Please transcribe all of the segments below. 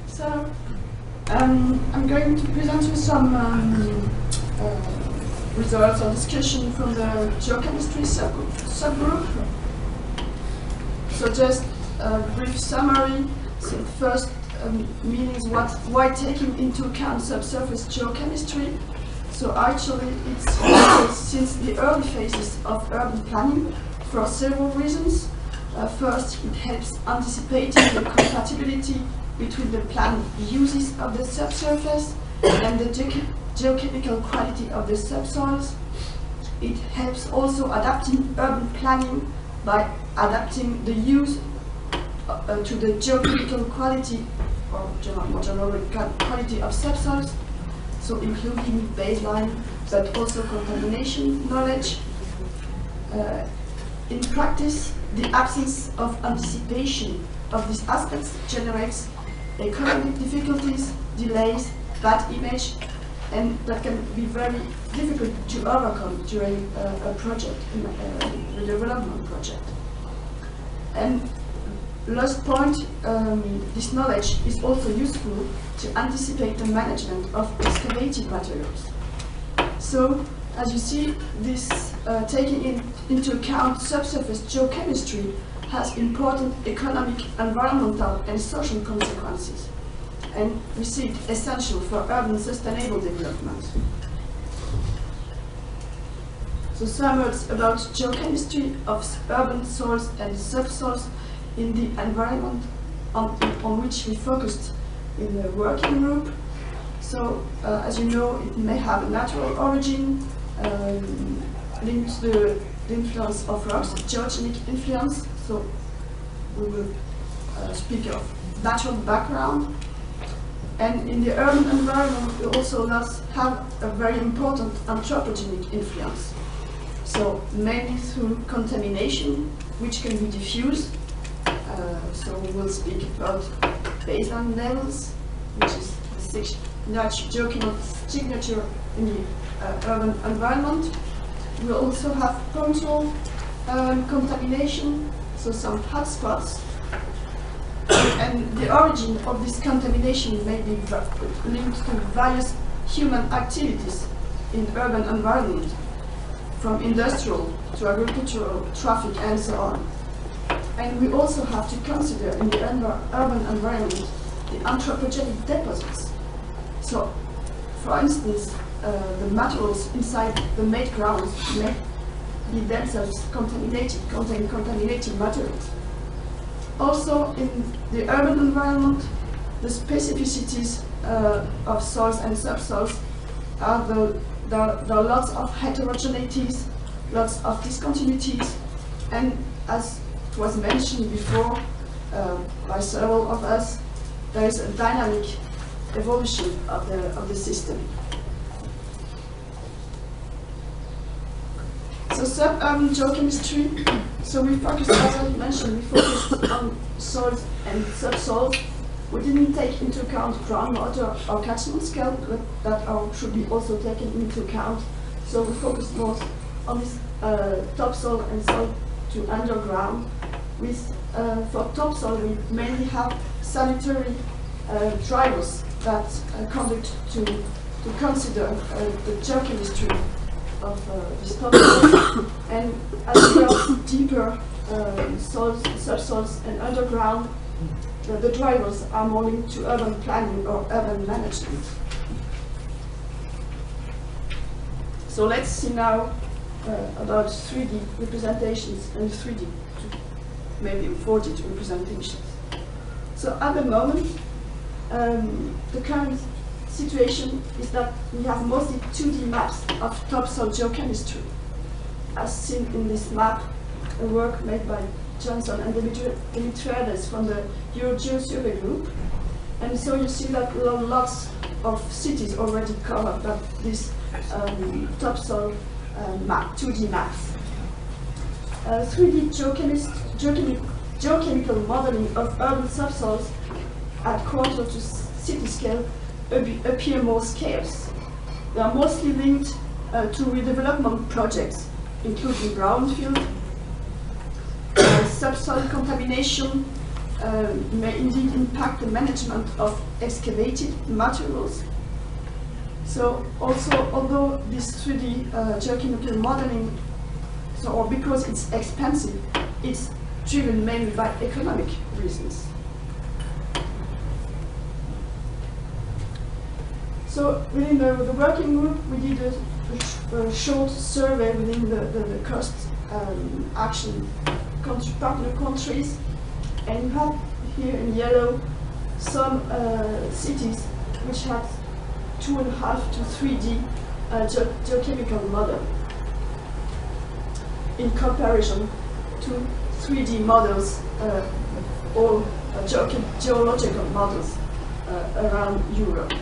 So, I'm going to present you some results or discussion from the geochemistry subgroup. So just a brief summary. So first meaning is why taking into account subsurface geochemistry. So actually it's useful since the early phases of urban planning for several reasons. First, it helps anticipating the compatibility between the planned uses of the subsurface and the geochemical quality of the subsoils. It helps also adapting urban planning by adapting the use to the geochemical quality or general quality of subsoils, so including baseline but also contamination knowledge. In practice, the absence of anticipation of these aspects generates economic difficulties, delays, bad image, and that can be very difficult to overcome during a project, a development project. And last point, this knowledge is also useful to anticipate the management of excavated materials. So, as you see, this taking into account subsurface geochemistry has important economic, environmental and social consequences, and we see it essential for urban sustainable development. So some words about geochemistry of urban soils and subsoils in the environment on which we focused in the working group. So as you know, it may have a natural origin, linked to the influence of rocks, geogenic influence. So we will speak of natural background. And in the urban environment, we also have a very important anthropogenic influence. So mainly through contamination, which can be diffused. So we will speak about baseline levels, which is the geochemical signature in the urban environment. We also have punctual contamination, so some hotspots. And the origin of this contamination may be linked to various human activities in urban environment, from industrial to agricultural, traffic, and so on. And we also have to consider in the urban environment the anthropogenic deposits. So, for instance, the materials inside the made grounds may be themselves contaminated, contain contaminating materials. Also, in the urban environment, the specificities of soils and subsoils are there are lots of heterogeneities, lots of discontinuities, and as it was mentioned before by several of us, there is a dynamic evolution of the system. So suburban geochemistry, so we focused, as I mentioned, we focused on soils and subsoils. We didn't take into account groundwater or catchment scale, but that should be also taken into account. So we focused most on this topsoil and soil to underground. For topsoil, we mainly have sanitary drivers that conduct to consider the geochemistry of this topsoil. And as we are deeper soils, subsoils, and underground, the drivers are more linked to urban planning or urban management. So let's see now about 3D representations and 3D, maybe 4D representations. So at the moment, the current situation is that we have mostly 2D maps of topsoil geochemistry, as seen in this map, a work made by Johnson and Dimitriades from the Eurogeo survey group. And so you see that there are lots of cities already covered by this topsoil map, 2D maps. 3D geochemical modeling of urban subsoils at quarter to city scale appear more scarce. They are mostly linked to redevelopment projects, including brownfield, subsoil contamination, may indeed impact the management of excavated materials. So also, although this 3D geochemical modeling, or because it's expensive, it's driven mainly by economic reasons. So within the working group, we did a short survey within the cost action partner countries, and you have here in yellow some cities which had 2.5 to 3D geochemical model in comparison to 3D models or geological models around Europe.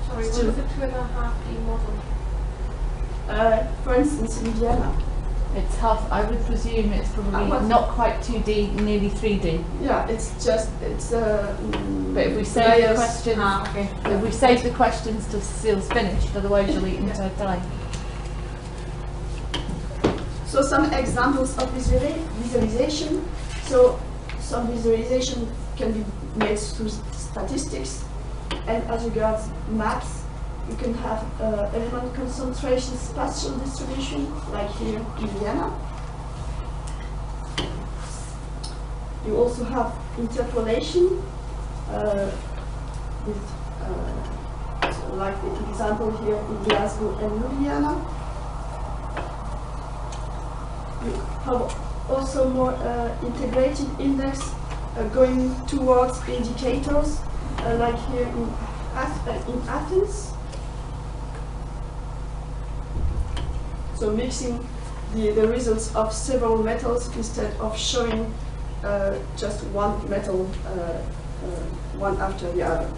Sorry, what is a 2.5D model? For instance, in Vienna. It's half, I would presume it's probably not quite 2D, nearly 3D. Yeah, it's just, But if we save the questions, if we save the questions till Cecile's finished, otherwise you'll eat into her time. So some examples of visualization. So some visualization can be made through statistics, and as regards maps, you can have element concentration, spatial distribution, like here in Vienna. You also have interpolation, with, so like the example here in Glasgow and Ljubljana. You have also more integrated index going towards indicators, like here in Athens. So mixing the results of several metals instead of showing just one metal one after the other.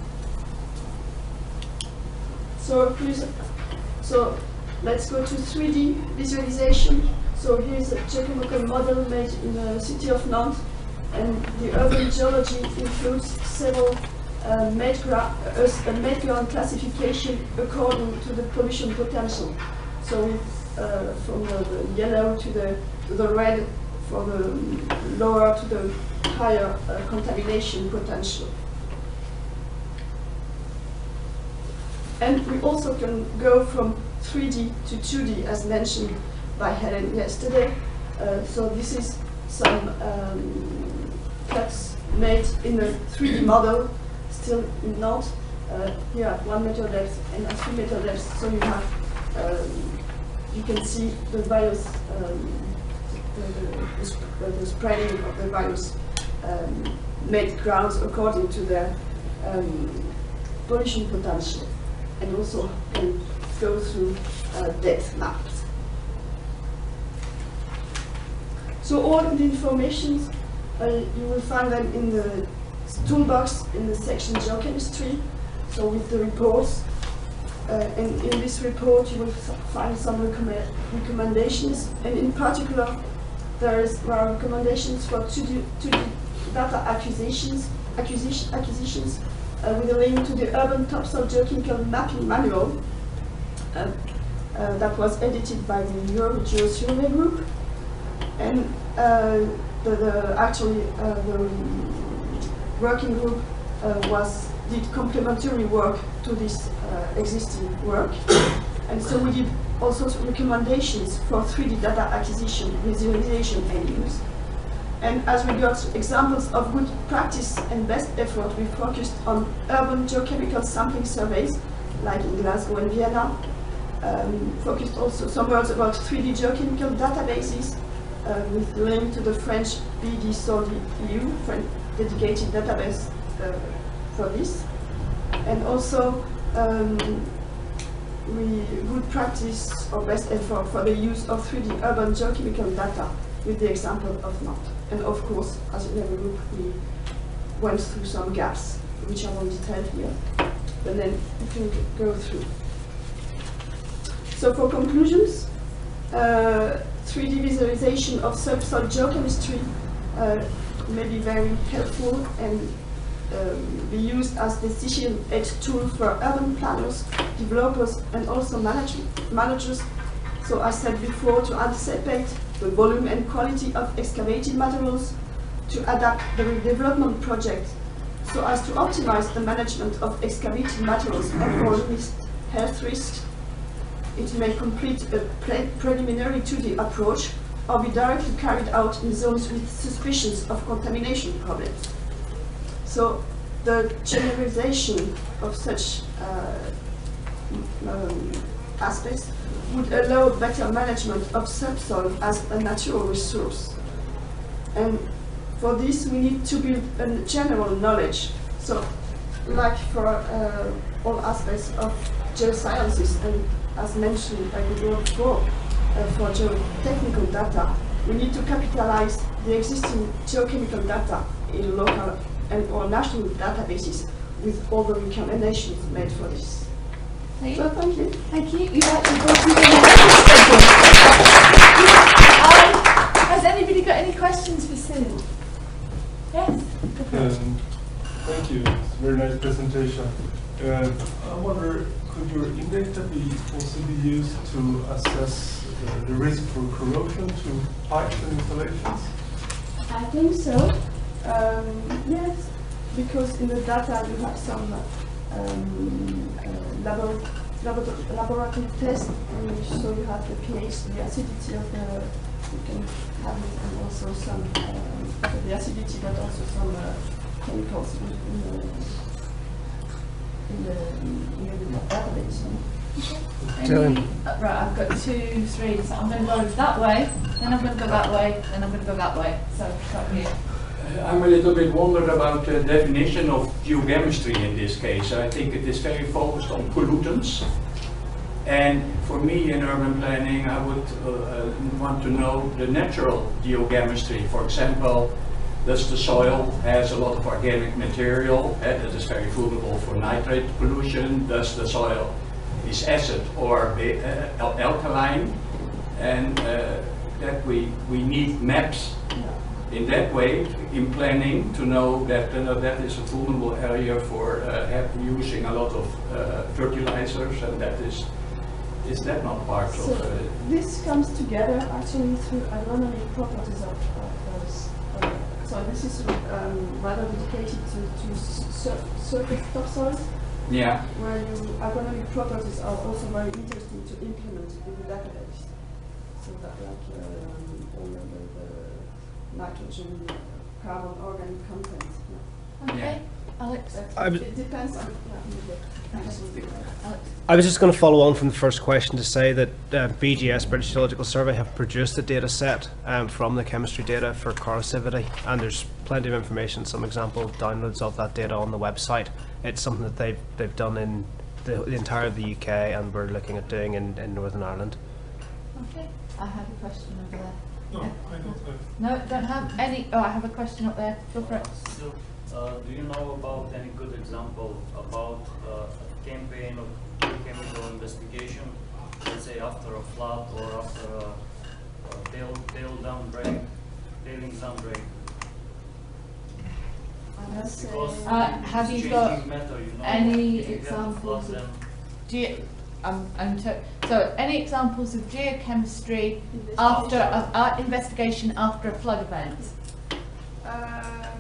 So let's go to 3D visualization. So here's a geochemical model made in the city of Nantes, and the urban geology includes several made ground classification according to the pollution potential. So from the yellow to the red, from the lower to the higher contamination potential. And we also can go from 3D to 2D, as mentioned by Helen yesterday. So this is some cuts made in a 3D model, still in Nantes, here at 1 meter depth and at 3 meter depth. So you have, you can see the various, the spreading of the various made grounds according to their pollution potential, and also can go through depth maps. So all the information, you will find them in the toolbox in the section geochemistry, so with the reports. And in this report you will find some recommendations, and in particular there are recommendations for 2D data acquisitions with a link to the Urban Topsoil Geochemical Mapping Manual that was edited by the Eurogeo Survey Group. And actually the working group did complementary work to this existing work. And so we did also recommendations for 3D data acquisition, visualization and use. And as regards examples of good practice and best effort, we focused on urban geochemical sampling surveys, like in Glasgow and Vienna. Focused also some words about 3D geochemical databases, with link to the French BD-SOL-EU, French dedicated database for this. And also good practice or best effort for the use of 3D urban geochemical data, with the example of Nantes. And of course, as in every group, we went through some gaps, which are more detailed here, but then we can go through. So for conclusions, 3D visualization of subsoil geochemistry may be very helpful and be used as decision aid tool for urban planners, developers, and also managers. So as said before, to anticipate the volume and quality of excavated materials, to adapt the redevelopment project so as to optimize the management of excavated materials and or limit health risks. It may complete a preliminary 2D approach or be directly carried out in zones with suspicions of contamination problems. So the generalization of such aspects would allow better management of subsoil as a natural resource. And for this we need to build a general knowledge. So like for all aspects of geosciences, and as mentioned by the word before, for geotechnical data, we need to capitalize the existing geochemical data in local and or national databases with all the recommendations made for this. Thank you. So thank you. Thank you. You'd like to go through the Has anybody got any questions for Sue? Yes? Thank you. It's a very nice presentation. I wonder, could your in-data be also be used to assess the risk for corrosion to pipes and installations? I think so. Yes, because in the data you have some laboratory tests, so you have the pH, the acidity of the, you can have it, and also some the acidity, but also some chemicals in the database. Right, I've got 2, 3, so I'm going to go that way, then I'm going to go that way, then I'm going to go that way. So, start with you. I'm a little bit wondered about the definition of geochemistry in this case. I think it is very focused on pollutants. And for me in urban planning, I would want to know the natural geochemistry. For example, does the soil has a lot of organic material that is very vulnerable for nitrate pollution? Does the soil is acid or alkaline? And that we need maps in that way in planning to know that that is a vulnerable area for using a lot of fertilizers, and that is that not part so of this comes together actually through agronomic properties of those. So this is rather dedicated to surface topsoils, yeah. where agronomic properties are also very interesting to implement in the database. So that like all the nitrogen, carbon, organic content. Yeah. Okay, Yeah. Alex. It depends on Alex. I was just going to follow on from the first question to say that BGS, British Geological Survey, have produced a data set from the chemistry data for corrosivity, and there's plenty of information, some example downloads of that data on the website. It's something that they've done in the entire of the UK, and we're looking at doing in Northern Ireland. Okay, I have a question over there. No, Yeah. I don't have. No, don't have any. Oh, I have a question up there. Go for it. So, do you know about any good example about a campaign of geochemical investigation, let's say after a flood or after a tailings dam break? Because have it's you got changing matter, you know, any if you get a examples flood, of then so any examples of geochemistry after investigation after a flood event? I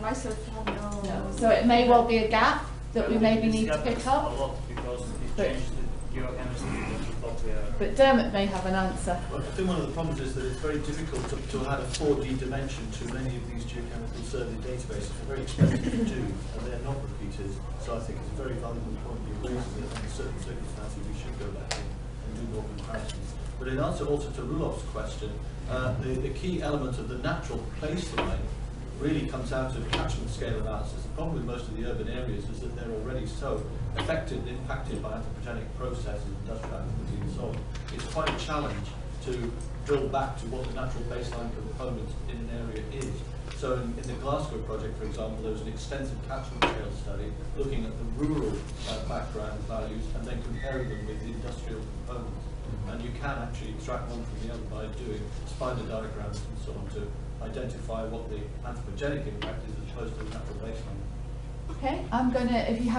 myself have no. So it may well be a gap that we maybe this need to happens pick up. a lot because it But- changed the geochemistry that we thought we are. But Dermot may have an answer. Well, I think one of the problems is that it's very difficult to add a 4D dimension to many of these geochemical survey databases. They're very expensive to do, and they're not repeated. So I think it's a very valuable point you're raising that under certain circumstances we should go back and do more comparisons. But in answer also to Rulof's question, the key element of the natural baseline really comes out of catchment scale analysis. The problem with most of the urban areas is that they're already so affected and impacted by anthropogenic processes, industrial activity and so on. It's quite a challenge to drill back to what the natural baseline component in an area is. So in the Glasgow project, for example, there was an extensive catchment scale study looking at the rural background values and then comparing them with the industrial components. And you can actually extract one from the other by doing spider diagrams and so on to identify what the anthropogenic impact is as opposed to the natural baseline. Okay, I'm going to, if you have